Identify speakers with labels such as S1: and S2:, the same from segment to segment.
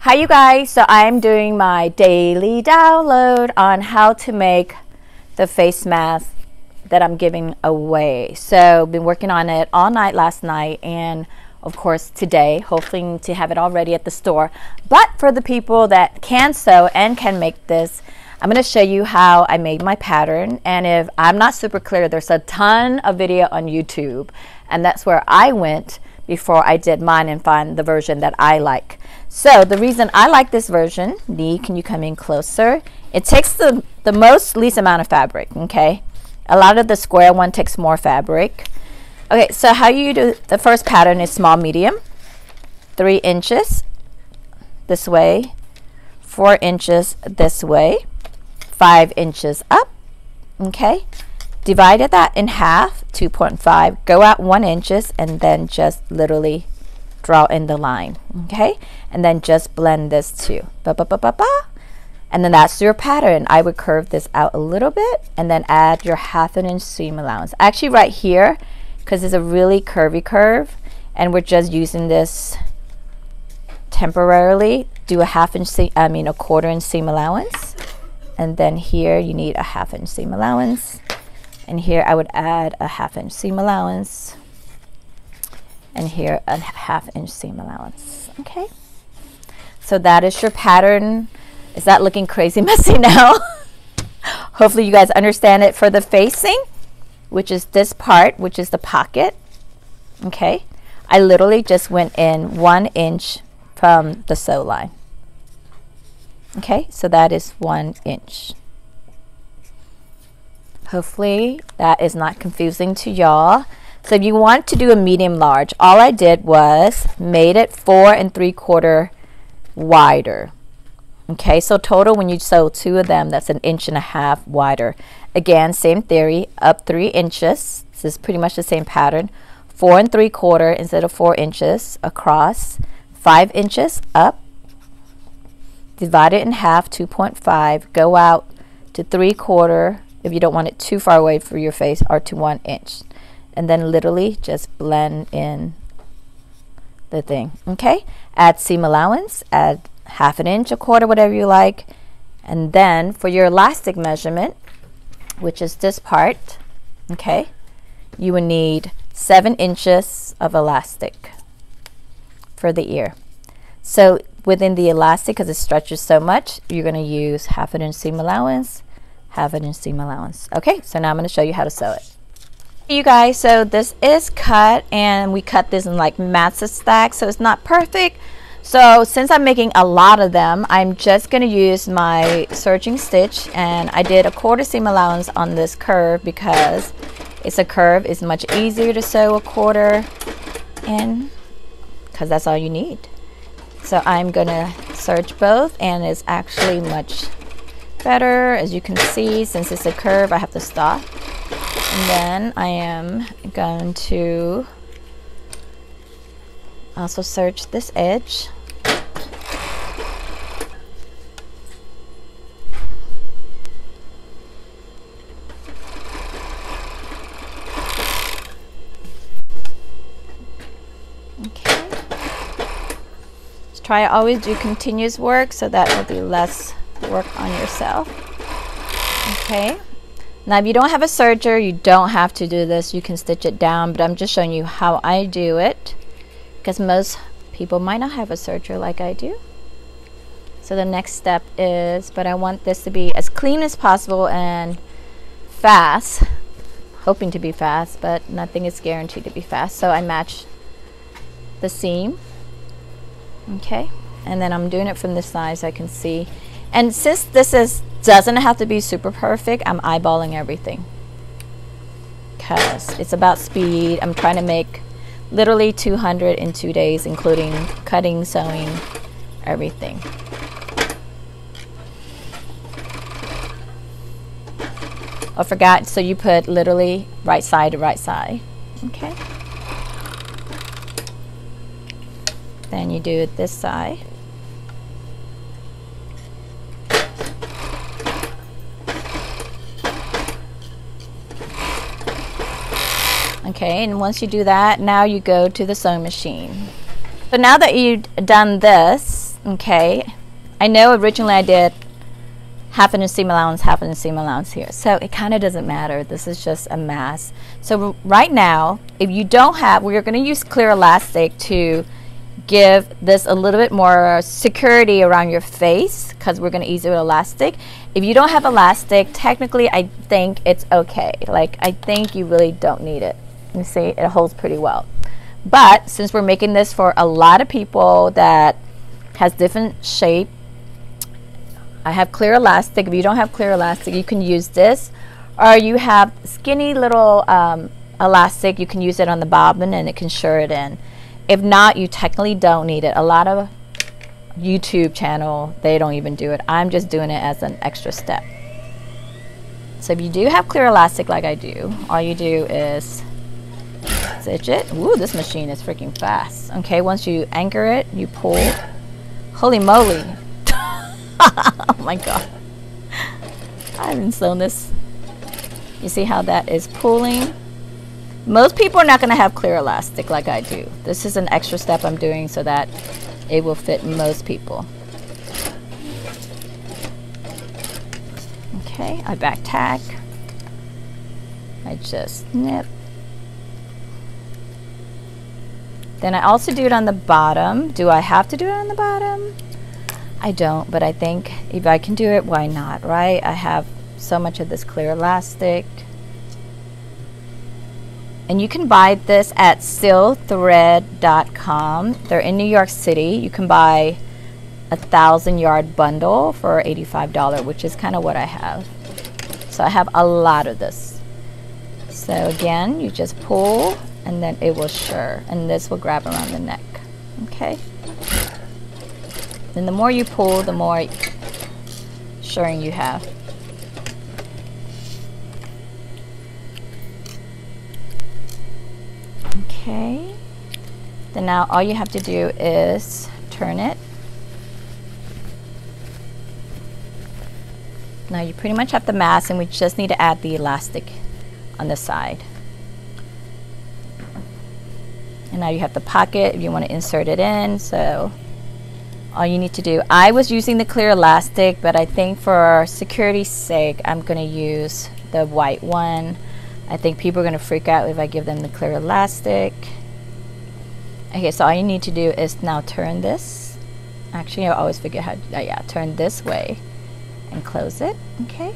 S1: Hi you guys, so I'm doing my daily download on how to make the face mask that I'm giving away. So been working on it all night last night, and of course today, hoping to have it all ready at the store. But for the people that can sew and can make this, I'm going to show you how I made my pattern. And if I'm not super clear, there's a ton of video on YouTube, and that's where I went before I did mine and find the version that I like. So the reason I like this version, Lee, can you come in closer? It takes the least amount of fabric, okay? A lot of the square one takes more fabric. Okay, so how you do the first pattern is small, medium, 3 inches this way, 4 inches this way, 5 inches up, okay? Divided that in half, 2.5, go out 1 inch, and then just literally draw in the line, okay? And then just blend this too. And then that's your pattern. I would curve this out a little bit and then add your 1/2 inch seam allowance. Actually right here, because it's a really curvy curve and we're just using this temporarily, do a 1/2 inch seam, a 1/4 inch seam allowance. And then here you need a 1/2 inch seam allowance. And here I would add a 1/2 inch seam allowance. And here a 1/2 inch seam allowance. Okay, so that is your pattern. Is that looking crazy messy now? Hopefully you guys understand it. For the facing, which is this part, which is the pocket, okay, I literally just went in 1 inch from the sew line. Okay, so that is 1 inch. Hopefully that is not confusing to y'all. So if you want to do a medium large, all I did was made it 4 3/4 wider. Okay, so total when you sew 2 of them, that's 1.5 inches wider. Again, same theory, up 3 inches. This is pretty much the same pattern. 4 3/4 instead of 4 inches across, 5 inches up. Divide it in half, 2.5. Go out to 3/4 if you don't want it too far away for your face, or to 1 inch. And then literally just blend in the thing, okay? Add seam allowance, add 1/2 inch, 1/4, whatever you like. And then for your elastic measurement, which is this part, okay, you would need 7 inches of elastic for the ear. So within the elastic, because it stretches so much, you're going to use 1/2 inch seam allowance, 1/2 inch seam allowance. Okay, so now I'm going to show you how to sew it. You guys, so this is cut, and we cut this in like massive stacks, so it's not perfect. So since I'm making a lot of them, I'm just going to use my serging stitch, and I did a 1/4 seam allowance on this curve because it's a curve. It's much easier to sew a 1/4 in because that's all you need. So I'm going to serge both, and it's actually much better. As you can see, since it's a curve, I have to stop. And then I am going to also serge this edge. Okay. Just try to always do continuous work so that will be less work on yourself. Okay. Now if you don't have a serger, you don't have to do this. You can stitch it down, but I'm just showing you how I do it because most people might not have a serger like I do. So the next step is, but I want this to be as clean as possible and fast, hoping to be fast, but nothing is guaranteed to be fast. So I match the seam, okay, and then I'm doing it from this side so I can see. And since this doesn't have to be super perfect, I'm eyeballing everything because it's about speed. I'm trying to make literally 200 in 2 days, including cutting, sewing, everything. I forgot, so you put literally right side to right side, okay? Then you do it this side. Okay, and once you do that, now you go to the sewing machine. So now that you've done this, Okay, I know originally I did half an seam allowance, half an seam allowance here, so it kind of doesn't matter. This is just a mass. So right now, if you don't have, we're going to use clear elastic to give this a little bit more security around your face, because we're going to use it with elastic. If you don't have elastic, technically I think it's okay. Like, I think you really don't need it. You see, it holds pretty well. But since we're making this for a lot of people that has different shape, I have clear elastic. If you don't have clear elastic, you can use this, or you have skinny little elastic, you can use it on the bobbin and it can shore it in. If not, you technically don't need it. A lot of YouTube channel, they don't even do it. I'm just doing it as an extra step. So if you do have clear elastic like I do, all you do is stitch it. Ooh, this machine is freaking fast. Okay, once you anchor it, you pull. Holy moly. Oh my god, I haven't sewn this. You see how that is pulling? Most people are not going to have clear elastic like I do. This is an extra step I'm doing so that it will fit most people. Okay, I back tack. I just snip. Then I also do it on the bottom. Do I have to do it on the bottom? I don't, but I think if I can do it, why not, right? I have so much of this clear elastic. And you can buy this at stillthread.com. They're in New York City. You can buy a 1,000-yard bundle for $85, which is kind of what I have. So I have a lot of this. So again, you just pull and then it will shore, and this will grab around the neck. Okay. Then the more you pull, the more shoring you have. Okay. Then now all you have to do is turn it. Now you pretty much have the mass, and we just need to add the elastic on the side. And now you have the pocket if you want to insert it in. So all you need to do, I was using the clear elastic, but I think for security's sake, I'm going to use the white one. I think people are going to freak out if I give them the clear elastic. Okay, so all you need to do is now turn this. Actually, I always forget how to, yeah, turn this way and close it. Okay,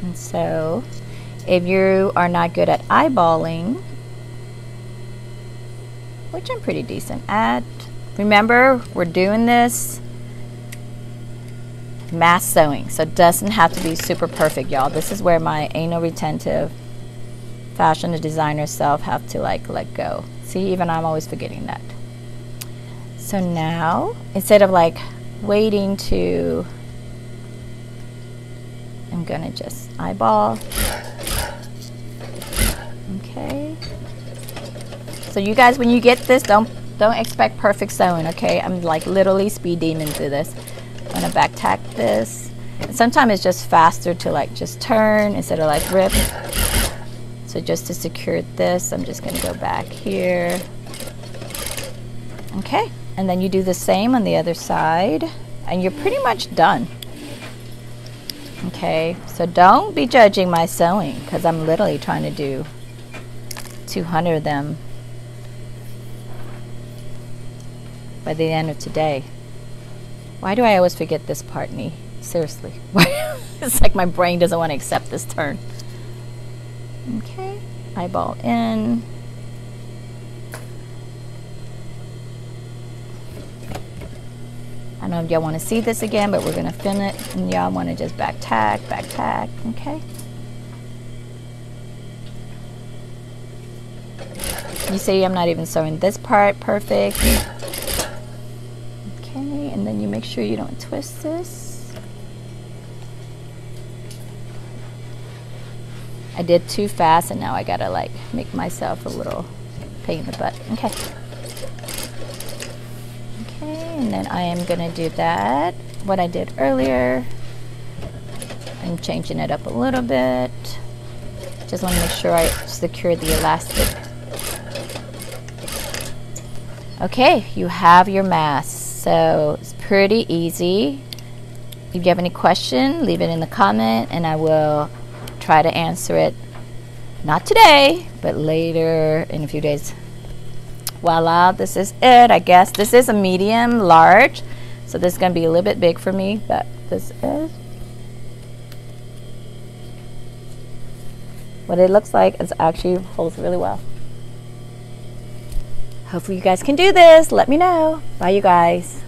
S1: and so if you are not good at eyeballing, which I'm pretty decent at, remember, we're doing this mass sewing, so it doesn't have to be super perfect, y'all. This is where my anal retentive fashion designer self have to like let go. See, even I'm always forgetting that. So now, instead of like waiting to, I'm gonna just eyeball. Okay. So you guys, when you get this, don't expect perfect sewing, okay? I'm like literally speed demon through this. I'm gonna back tack this. And sometimes it's just faster to like just turn instead of like rip. So just to secure this, I'm just gonna go back here. Okay, and then you do the same on the other side, and you're pretty much done. Okay, so don't be judging my sewing, because I'm literally trying to do 200 of them by the end of today. Why do I always forget this part, Nee? Seriously. It's like my brain doesn't want to accept this turn. Okay, eyeball in. I don't know if y'all want to see this again, but we're going to fin it, and y'all want to just back tack, okay? You see, I'm not even sewing this part perfect. Okay, and then you make sure you don't twist this. I did too fast, and now I gotta like make myself a little pain in the butt. Okay. Okay, and then I am gonna do that, what I did earlier. I'm changing it up a little bit. Just want to make sure I secure the elastic. Okay, you have your mass. So it's pretty easy. If you have any question, leave it in the comment and I will try to answer it. Not today, but later in a few days. Voila, this is it. I guess this is a medium large, so this is going to be a little bit big for me, but this is what it looks like. It actually holds really well. Hopefully you guys can do this. Let me know. Bye, you guys.